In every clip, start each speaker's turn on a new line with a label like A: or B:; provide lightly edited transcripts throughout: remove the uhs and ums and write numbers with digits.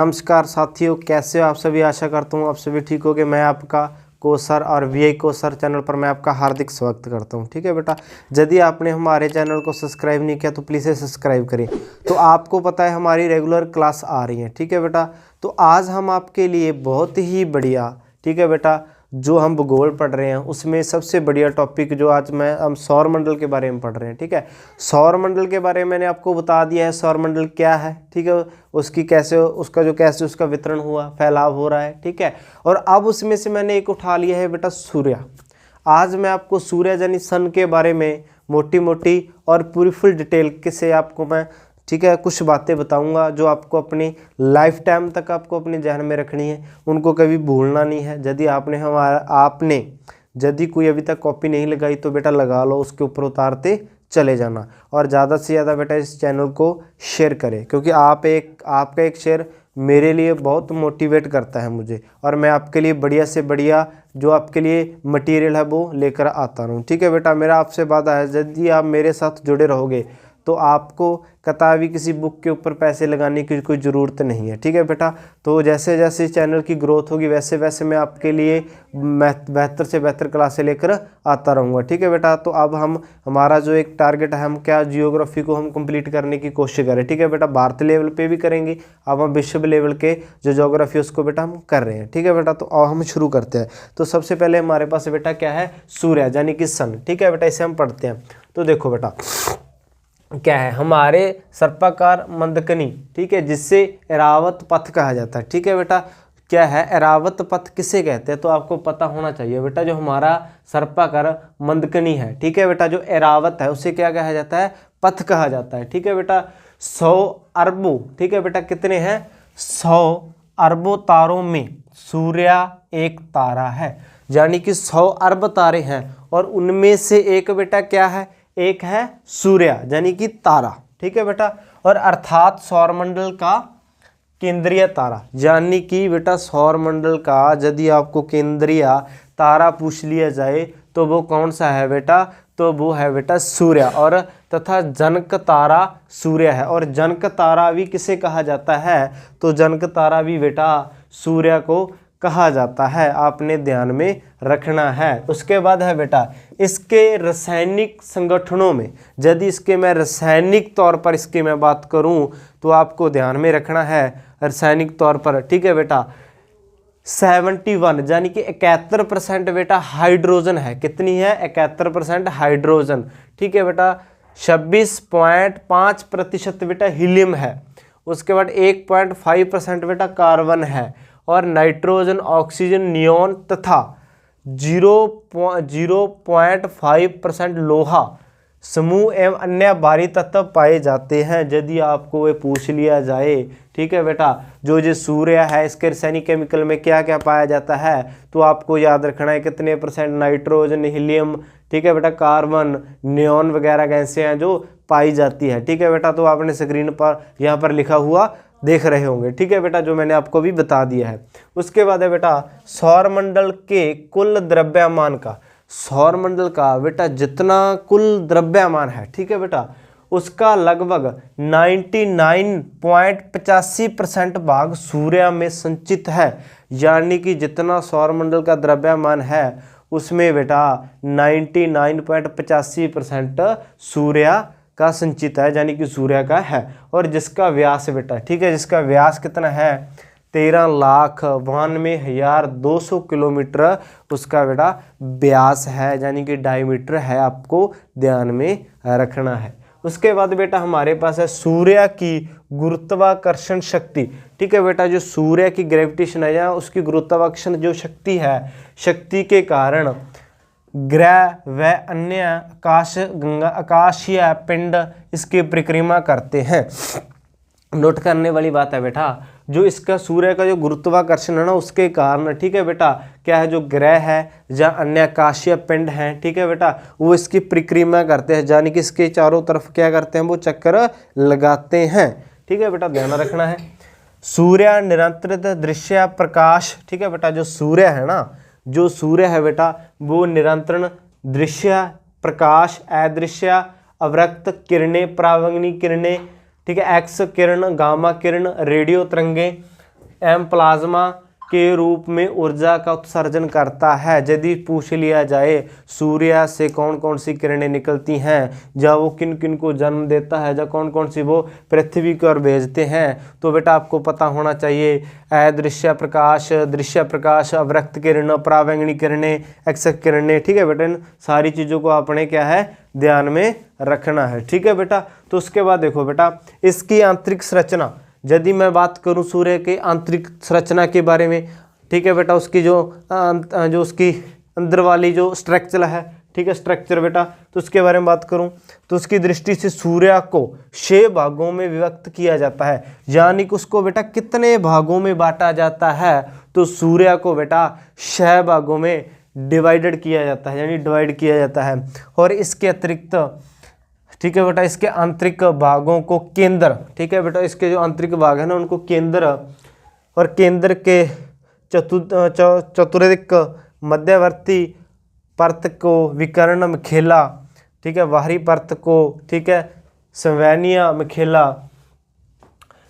A: नमस्कार साथियों, कैसे हो आप सभी। आशा करता हूँ आप सभी ठीक होगे। मैं आपका कोसर और वीआई कोसर चैनल पर मैं आपका हार्दिक स्वागत करता हूँ। ठीक है बेटा, यदि आपने हमारे चैनल को सब्सक्राइब नहीं किया तो प्लीज़ से सब्सक्राइब करें। तो आपको पता है हमारी रेगुलर क्लास आ रही है। ठीक है बेटा, तो आज हम आपके लिए बहुत ही बढ़िया, ठीक है बेटा, जो हम भूगोल पढ़ रहे हैं उसमें सबसे बढ़िया टॉपिक जो आज हम सौर मंडल के बारे में पढ़ रहे हैं। ठीक है, सौर मंडल के बारे में मैंने आपको बता दिया है सौर मंडल क्या है। ठीक है, उसकी कैसे उसका वितरण हुआ, फैलाव हो रहा है। ठीक है, और अब उसमें से मैंने एक उठा लिया है बेटा सूर्य। आज मैं आपको सूर्य यानी सन के बारे में मोटी मोटी और पूरी फुल डिटेल से आपको मैं, ठीक है, कुछ बातें बताऊंगा जो आपको अपनी लाइफ टाइम तक आपको अपने ध्यान में रखनी है, उनको कभी भूलना नहीं है। यदि कोई अभी तक कॉपी नहीं लगाई तो बेटा लगा लो, उसके ऊपर उतारते चले जाना। और ज़्यादा से ज़्यादा बेटा इस चैनल को शेयर करें, क्योंकि आपका एक शेयर मेरे लिए बहुत मोटिवेट करता है मुझे, और मैं आपके लिए बढ़िया से बढ़िया जो आपके लिए मटेरियल है वो लेकर आता रहूँ। ठीक है बेटा, मेरा आपसे वादा है यदि आप मेरे साथ जुड़े रहोगे तो आपको कतई किसी बुक के ऊपर पैसे लगाने की कोई ज़रूरत नहीं है। ठीक है बेटा, तो जैसे जैसे चैनल की ग्रोथ होगी वैसे वैसे मैं आपके लिए बेहतर से बेहतर क्लासें लेकर आता रहूँगा। ठीक है बेटा, तो अब हमारा जो एक टारगेट है, हम क्या जियोग्राफी को हम कंप्लीट करने की कोशिश करें। ठीक है बेटा, भारत लेवल पे भी करेंगे, अब हम विश्व लेवल के जो ज्योग्राफी उसको बेटा हम कर रहे हैं। ठीक है बेटा, तो अब हम शुरू करते हैं। तो सबसे पहले हमारे पास बेटा क्या है, सूर्य यानी कि सन। ठीक है बेटा, इसे हम पढ़ते हैं। तो देखो बेटा क्या है, हमारे सर्पाकार मंदकनी, ठीक है, जिससे एरावत पथ कहा जाता है। ठीक है बेटा, क्या है एरावत पथ किसे कहते हैं, तो आपको पता होना चाहिए बेटा। जो हमारा सर्पाकार मंदकनी है, ठीक है बेटा, जो एरावत है उसे क्या कहा जाता है, पथ कहा जाता है। ठीक है बेटा, 100 अरबों, ठीक है बेटा, कितने हैं, 100 अरबों तारों में सूर्य एक तारा है, यानी कि 100 अरब तारे हैं और उनमें से एक बेटा क्या है, एक है सूर्य यानी कि तारा। ठीक है बेटा, और अर्थात सौरमंडल का केंद्रीय तारा, यानी कि बेटा सौरमंडल का यदि आपको केंद्रीय तारा पूछ लिया जाए तो वो कौन सा है बेटा, तो वो है बेटा सूर्य। और तथा जनक तारा सूर्य है, और जनक तारा भी किसे कहा जाता है, तो जनक तारा भी बेटा सूर्य को कहा जाता है, आपने ध्यान में रखना है। उसके बाद है बेटा इसके रासायनिक संगठनों में, यदि इसके मैं रासायनिक तौर पर इसकी मैं बात करूं तो आपको ध्यान में रखना है रासायनिक तौर पर। ठीक है बेटा, 71 यानी कि 71% बेटा हाइड्रोजन है। कितनी है, 71% हाइड्रोजन। ठीक है बेटा, 26.5% बेटा हीलियम है। उसके बाद 1.5% बेटा कार्बन है, और नाइट्रोजन, ऑक्सीजन, नियोन तथा 0.5% लोहा समूह एवं अन्य भारी तत्व पाए जाते हैं, यदि आपको वे पूछ लिया जाए। ठीक है बेटा, जो सूर्य है इसके रासायनिक केमिकल में क्या क्या पाया जाता है, तो आपको याद रखना है कितने परसेंट नाइट्रोजन, हीलियम, ठीक है बेटा, कार्बन, नियोन वगैरह गैसें हैं जो पाई जाती है। ठीक है बेटा, तो आपने स्क्रीन पर यहाँ पर लिखा हुआ देख रहे होंगे। ठीक है बेटा, जो मैंने आपको भी बता दिया है। उसके बाद है बेटा सौरमंडल के कुल द्रव्यमान का, सौरमंडल का बेटा जितना कुल द्रव्यमान है, ठीक है बेटा, उसका लगभग 99.85% भाग सूर्य में संचित है, यानी कि जितना सौरमंडल का द्रव्यमान है उसमें बेटा 99.85% सूर्य का संचित है, यानी कि सूर्य का है। और जिसका व्यास बेटा, ठीक है, जिसका व्यास कितना है, 13,92,200 किलोमीटर उसका बेटा व्यास है, यानी कि डायमीटर है, आपको ध्यान में रखना है। उसके बाद बेटा हमारे पास है सूर्य की गुरुत्वाकर्षण शक्ति। ठीक है बेटा, जो सूर्य की ग्रेविटेशन है या उसकी गुरुत्वाकर्षण जो शक्ति है, शक्ति के कारण ग्रह व अन्य आकाशीय पिंड इसकी परिक्रमा करते हैं। नोट करने वाली बात है बेटा, जो इसका सूर्य का जो गुरुत्वाकर्षण है ना उसके कारण, ठीक है बेटा, क्या है, जो ग्रह है या अन्य आकाशीय पिंड हैं, ठीक है बेटा, वो इसकी परिक्रमा करते हैं, यानी कि इसके चारों तरफ क्या करते हैं, वो चक्कर लगाते हैं। ठीक है बेटा, ध्यान रखना है। सूर्य निरंतरित दृश्य प्रकाश, ठीक है बेटा, जो सूर्य है ना, जो सूर्य है बेटा वो निरंतर दृश्य प्रकाश, अदृश्य अवरक्त किरणें, परावैंगनी किरणें, ठीक है, एक्स किरण, गामा किरण, रेडियो तरंगें, एम प्लाज्मा के रूप में ऊर्जा का उत्सर्जन करता है। यदि पूछ लिया जाए सूर्य से कौन कौन सी किरणें निकलती हैं, जब वो किन किन को जन्म देता है, जब कौन कौन सी वो पृथ्वी की ओर भेजते हैं, तो बेटा आपको पता होना चाहिए अदृश्य प्रकाश, दृश्य प्रकाश, अवरक्त किरण, परावैंगनी किरणें, एक्सक किरणें। ठीक है बेटा, इन सारी चीज़ों को आपने क्या है ध्यान में रखना है। ठीक है बेटा, तो उसके बाद देखो बेटा इसकी आंतरिक संरचना, यदि मैं बात करूं सूर्य के आंतरिक संरचना के बारे में, ठीक है बेटा, उसकी जो उसकी अंदर वाली जो स्ट्रक्चर है, ठीक है स्ट्रक्चर बेटा, तो उसके बारे में बात करूं तो उसकी दृष्टि से सूर्य को 6 भागों में विभक्त किया जाता है। यानी कि उसको बेटा कितने भागों में बांटा जाता है, तो सूर्य को बेटा 6 भागों में डिवाइडेड किया जाता है, यानी डिवाइड किया जाता है। और इसके अतिरिक्त ठीक है बेटा इसके आंतरिक भागों को केंद्र, ठीक है बेटा इसके जो आंतरिक भाग है ना उनको केंद्र, और केंद्र के चतुर्दिक मध्यवर्ती परत को विकर्ण मेखेला, ठीक है बाहरी परत को, ठीक है संवैनीय मेखेला,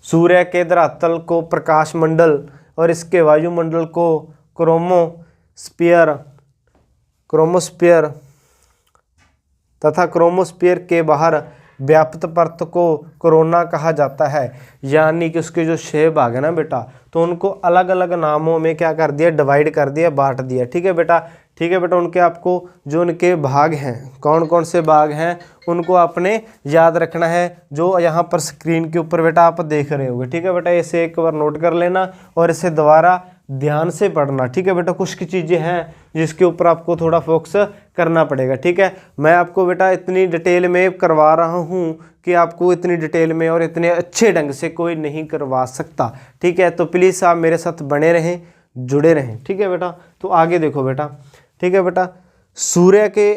A: सूर्य के धरातल को प्रकाश मंडल और इसके वायुमंडल को क्रोमोस्फीयर तथा क्रोमोस्फीयर के बाहर व्याप्त परत को कोरोना कहा जाता है। यानी कि उसके जो 6 भाग है ना बेटा, तो उनको अलग अलग नामों में क्या कर दिया, डिवाइड कर दिया, बांट दिया। ठीक है बेटा, ठीक है बेटा, उनके आपको जो उनके भाग हैं, कौन कौन से भाग हैं उनको आपने याद रखना है, जो यहाँ पर स्क्रीन के ऊपर बेटा आप देख रहे होंगे। ठीक है बेटा, इसे एक बार नोट कर लेना और इसे दोबारा ध्यान से पढ़ना। ठीक है बेटा, कुछ की चीज़ें हैं जिसके ऊपर आपको थोड़ा फोकस करना पड़ेगा। ठीक है, मैं आपको बेटा इतनी डिटेल में करवा रहा हूँ कि आपको इतनी डिटेल में और इतने अच्छे ढंग से कोई नहीं करवा सकता। ठीक है, तो प्लीज़ आप मेरे साथ बने रहें, जुड़े रहें। ठीक है बेटा, तो आगे देखो बेटा, ठीक है बेटा, सूर्य के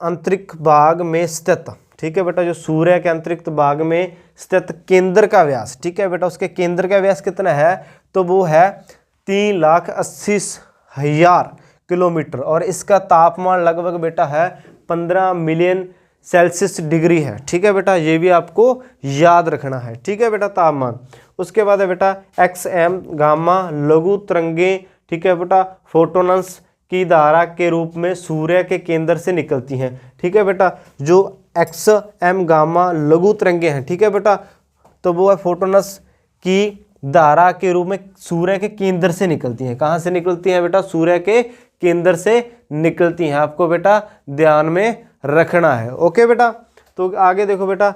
A: आंतरिक भाग में स्थित, ठीक है बेटा, जो सूर्य के अंतरिक्ष भाग में स्थित केंद्र का व्यास, ठीक है बेटा, उसके केंद्र का व्यास कितना है, तो वो है 3,80,000 किलोमीटर, और इसका तापमान लगभग बेटा है 15 मिलियन सेल्सियस डिग्री है। ठीक है बेटा, ये भी आपको याद रखना है। ठीक है बेटा, तापमान। उसके बाद है बेटा XM गामा लघु तरंगें, ठीक है बेटा, फोटोनस की धारा के रूप में सूर्य के केंद्र से निकलती हैं। ठीक है बेटा, जो XM गामा लघु तरंगें हैं, ठीक है बेटा, तो वो है फोटोनस की धारा के रूप में सूर्य के केंद्र से निकलती हैं। कहाँ से निकलती हैं बेटा, सूर्य के केंद्र से निकलती हैं, आपको बेटा ध्यान में रखना है। ओके बेटा, तो आगे देखो बेटा,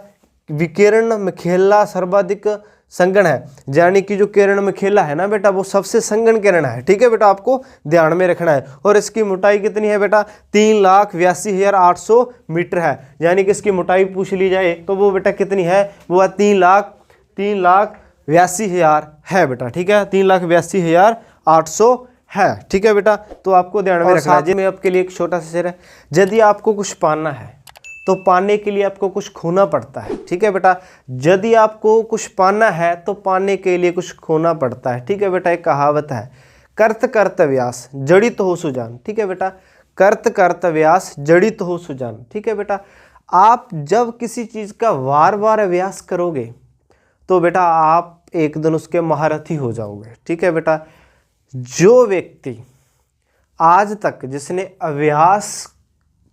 A: विकिरण मेखेला सर्वाधिक संघन है, यानी कि जो किरण मेखेला है ना बेटा, वो सबसे संघन किरण है। ठीक है बेटा, आपको ध्यान में रखना है। और इसकी मोटाई कितनी है बेटा, 3,82,800 मीटर है। यानी कि इसकी मोटाई पूछ ली जाए तो वो बेटा कितनी है, वो है 3,82,000 है बेटा। ठीक है, 3,82,800 है। ठीक है बेटा, तो आपको ध्यान में रखना है। मैं आपके लिए एक छोटा सा शेर है, यदि आपको कुछ पाना है तो पाने के लिए आपको कुछ खोना पड़ता है। ठीक है बेटा, यदि आपको कुछ पाना है तो पाने के लिए कुछ खोना पड़ता है। ठीक है बेटा, एक कहावत है, कर्त कर्त व्यास जड़ित हो सुजान। ठीक है बेटा, कर्त कर्त व्यास जड़ित हो सुजान। ठीक है बेटा, आप जब किसी चीज़ का बार बार अभ्यास करोगे तो बेटा आप एक दिन उसके महारथी हो जाओगे। ठीक है बेटा, जो व्यक्ति आज तक जिसने अभ्यास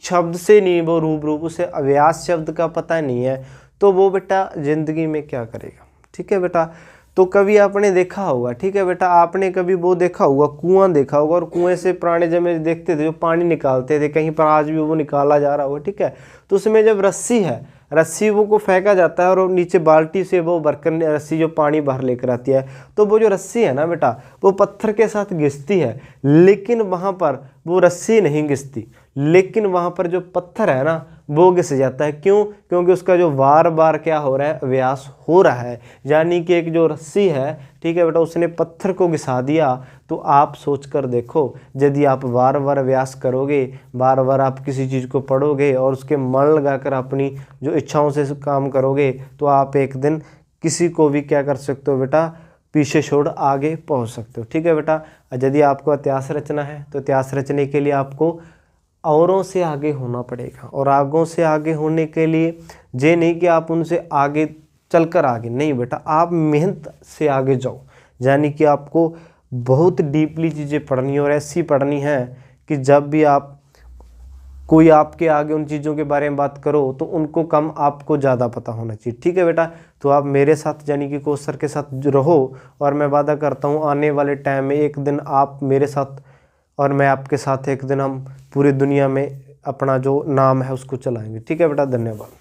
A: शब्द से नहीं वो रूबरू, उसे अभ्यास शब्द का पता नहीं है, तो वो बेटा जिंदगी में क्या करेगा। ठीक है बेटा, तो कभी आपने देखा होगा, ठीक है बेटा, आपने कभी वो देखा होगा, कुआं देखा होगा, और कुएं से पुराने जमाने देखते थे जो पानी निकालते थे, कहीं पर आज भी वो निकाला जा रहा होगा। ठीक है, तो उसमें जब रस्सी है, रस्सी वो को फेंका जाता है और नीचे बाल्टी से वो भरकर रस्सी जो पानी बाहर लेकर आती है, तो वो जो रस्सी है ना बेटा, वो पत्थर के साथ घिसती है, लेकिन वहाँ पर वो रस्सी नहीं घिसती, लेकिन वहाँ पर जो पत्थर है ना वो घिस जाता है। क्यों? क्योंकि उसका जो बार बार क्या हो रहा है, अभ्यास हो रहा है। यानी कि एक जो रस्सी है, ठीक है बेटा, उसने पत्थर को घिसा दिया। तो आप सोच कर देखो, यदि आप बार बार अभ्यास करोगे, बार बार आप किसी चीज़ को पढ़ोगे और उसके मन लगाकर अपनी जो इच्छाओं से काम करोगे, तो आप एक दिन किसी को भी क्या कर सकते हो बेटा, पीछे छोड़ आगे पहुंच सकते हो। ठीक है बेटा, यदि आपको इतिहास रचना है तो इतिहास रचने के लिए आपको औरों से आगे होना पड़ेगा, और आगों से आगे होने के लिए ये नहीं कि आप उनसे आगे चलकर आगे नहीं बेटा, आप मेहनत से आगे जाओ। यानी कि आपको बहुत डीपली चीज़ें पढ़नी है और ऐसी पढ़नी है कि जब भी आप कोई आपके आगे उन चीज़ों के बारे में बात करो तो उनको कम आपको ज़्यादा पता होना चाहिए। ठीक है बेटा, तो आप मेरे साथ यानी कि कोच सर के साथ रहो और मैं वादा करता हूँ आने वाले टाइम में एक दिन आप मेरे साथ और मैं आपके साथ एक दिन हम पूरी दुनिया में अपना जो नाम है उसको चलाएंगे। ठीक है बेटा, धन्यवाद।